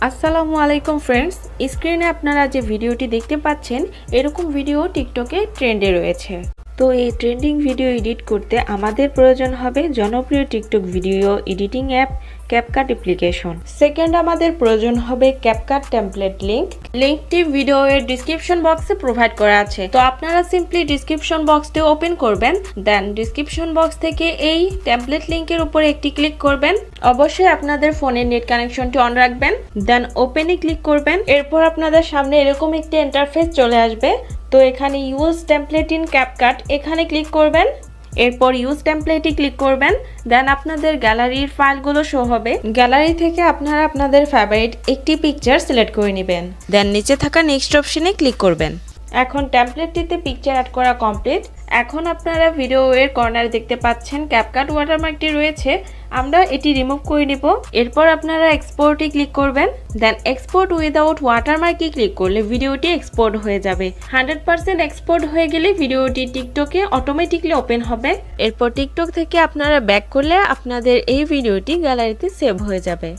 আসসালামু আলাইকুম ফ্রেন্ডস, স্ক্রিনে আপনারা যে ভিডিওটি দেখতে পাচ্ছেন এরকম ভিডিও টিকটকে ট্রেন্ডে রয়েছে। তো এই ট্রেন্ডিং ভিডিও এডিট করতে আমাদের প্রয়োজন হবে জনপ্রিয় TikTok video editing app CapCut application. Second আমাদের প্রয়োজন হবে ক্যাপকাট টেমপ্লেট লিঙ্কটি ভিডিওর ডিসক্রিপশন বক্সে প্রোভাইড করা আছে। তো আপনারা সিম্পলি ডিসক্রিপশন বক্সটি ওপেন করবেন, দেন ডিসক্রিপশন বক্স থেকে এই টেমপ্লেট লিঙ্কের উপরে একটি ক্লিক করবেন। অবশ্যই আপনাদের ফোনের নেট কানেকশনটি অন রাখবেন, দেন ওপেনে ক্লিক করবেন। এরপর আপনাদের সামনে এরকম একটি ইন্টারফেস চলে আসবে। তো এখানে ইউজ টেমপ্লেট ইন ক্যাপকাট এখানে ক্লিক করবেন, এরপর ইউজ টেমপ্লেটে ক্লিক করবেন। দেন আপনাদের গ্যালারির ফাইলগুলো শো হবে। গ্যালারি থেকে আপনারা আপনাদের ফেভারিট একটি পিকচার সিলেক্ট করে নেবেন, দেন নিচে থাকা নেক্সট অপশনে ক্লিক করবেন। এখন টেমপ্লেটটিতে পিকচার অ্যাড করা কমপ্লিট। এখন আপনারা ভিডিওর কর্নারে দেখতে পাচ্ছেন ক্যাপকাট ওয়াটারমার্কটি রয়েছে, আমরা এটি রিমুভ করে নিব। এরপর আপনারা এক্সপোর্টে ক্লিক করবেন, দেন এক্সপোর্ট উইদাউট ওয়াটারমার্কে ক্লিক করলে ভিডিওটি এক্সপোর্ট হয়ে যাবে। 100% এক্সপোর্ট হয়ে গেলে ভিডিওটি টিকটকে অটোমেটিকলি ওপেন হবে। এরপর টিকটক থেকে আপনারা ব্যাক করলে আপনাদের এই ভিডিওটি গ্যালারিতে সেভ হয়ে যাবে।